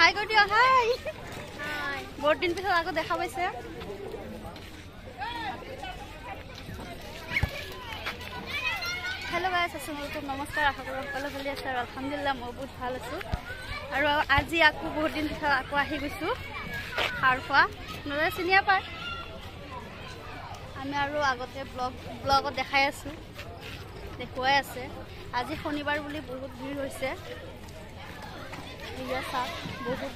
হাই কৰি দিয়া হাই বহুত দিন পিছত আকৌ দেখা পাইছে हेलो गाइस अस्सलामुअलैकुम नमस्कार आशा करो সকলো ভালে আছে আৰু আলহামদুলিল্লাহ মই বহুত ভাল আছো আৰু আজি আকৌ বহুত দিন পিছত আকৌ আহি গৈছো খাৰখোৱা নৰে চিনিয়া পায় আমি আৰু আগতে ব্লগত দেখাই আছো দেখুৱাই আছে আজি শনিবাৰ বুলি বহুত ভিৰ হৈছে ইয়া সব বহুত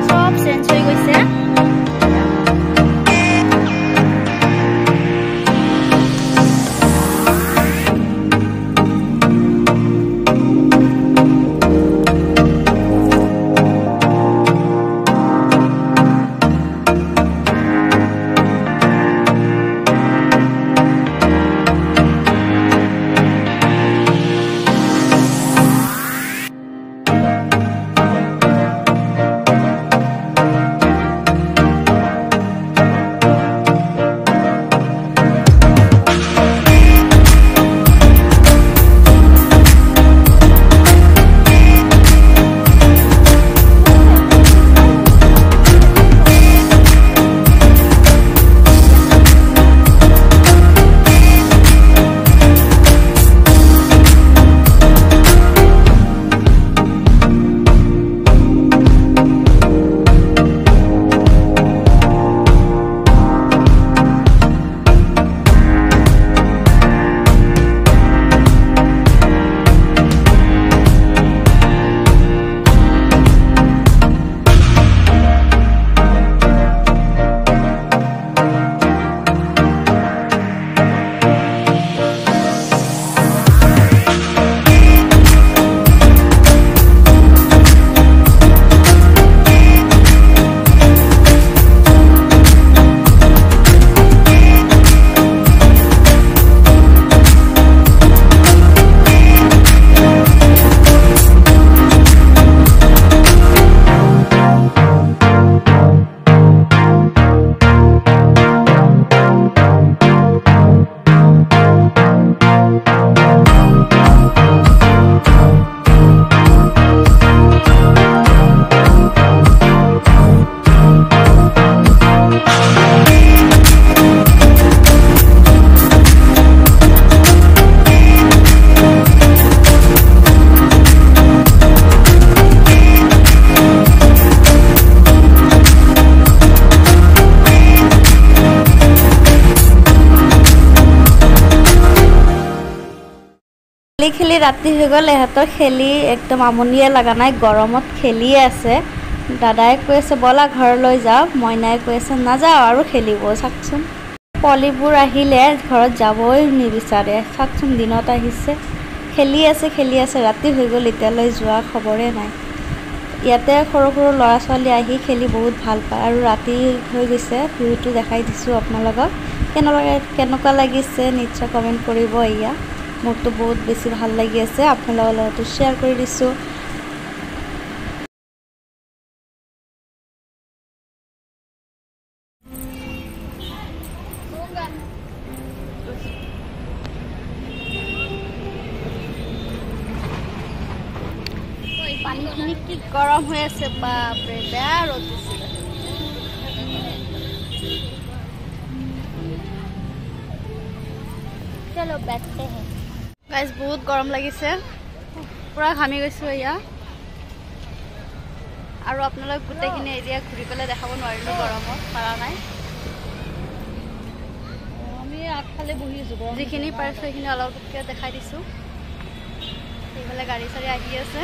সব চেঞ্জ হৈ গৈছে খেলি ৰাতি হৈ গ'ল এহঁতৰ খেলি একদম আমনিয়ে লগা নাই গৰমত খেলিয়ে আছে দাদাই কৈ আছে বলা ঘৰলৈ যাও মইনাই কৈ আছে নাযাও আৰু খেলিব চাকচোন পলিবোৰ আহিলে ঘৰত যাবই নিবিচাৰে চাকচোন দিনত আহিছে খেলি আছে ৰাতি হৈ গ'ল এতিয়ালৈ যোৱা খবৰে নাই ইয়াতে সৰু ল'ৰা ছোৱালী আহি খেলি বহুত ভাল পায় আৰু ৰাতি হৈ গৈছে ভিউটো দেখাই দিছো আপোনালোকক কেনেকুৱা লাগিছে নিশ্চয় কমেন্ট কৰিব ইয়া মোৰটো বহুত বেছি ভাল লাগি আছে আপোনালোকৰ লগত শেয়াৰ কৰি দিছো পানীখিনি কি গৰম হৈ আছে বাপ ৰে বেয়া ৰ'দ দিছে চলো बैठते हैं गाइस बहुत गरम লাগিছে পুৰা ঘামি গৈছো ইয়া আৰু আপোনালোক গুটেখিনি এৰিয়া ঘুৰি পেলে দেখাব নোৱাৰিলো গৰমত পাৰা নাই আমি আগফালে বহি আছো যিখিনি পাৰছো সেইখিনি অলপকে দেখাই দিছো এইফালে গাড়ী চাৰি আহি আছে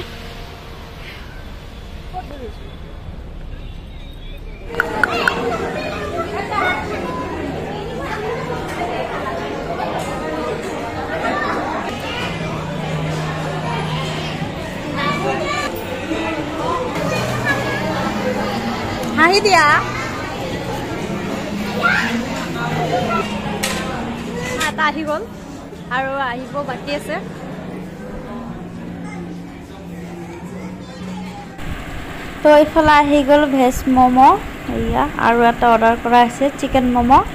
হাঁহি দিয়া এটা আহি গ'ল আৰু আহিব বাকি আছে তো এইফালে আহি গ'ল ভেজ ম'ম' এয়া আৰু এটা অৰ্ডাৰ কৰা আছে চিকেন ম'ম'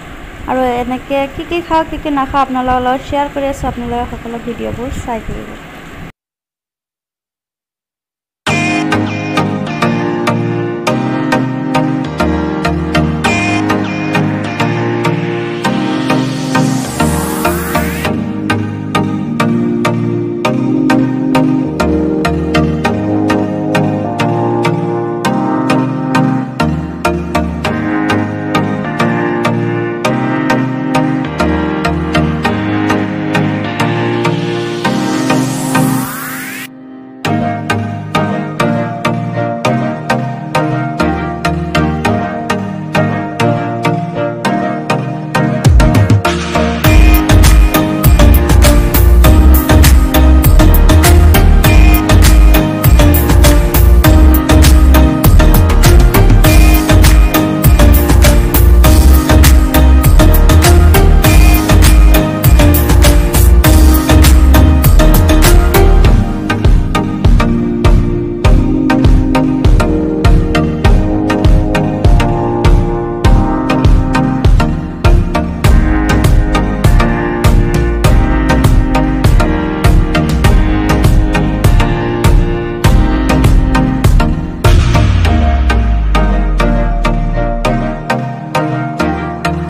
আৰু এনেকৈ কি খাওঁ কি নাখাওঁ আপোনালোকৰ লগত শ্বেয়াৰ কৰি আছোঁ আপোনালোকে সকলো ভিডিঅ'বোৰ চাই থাকিব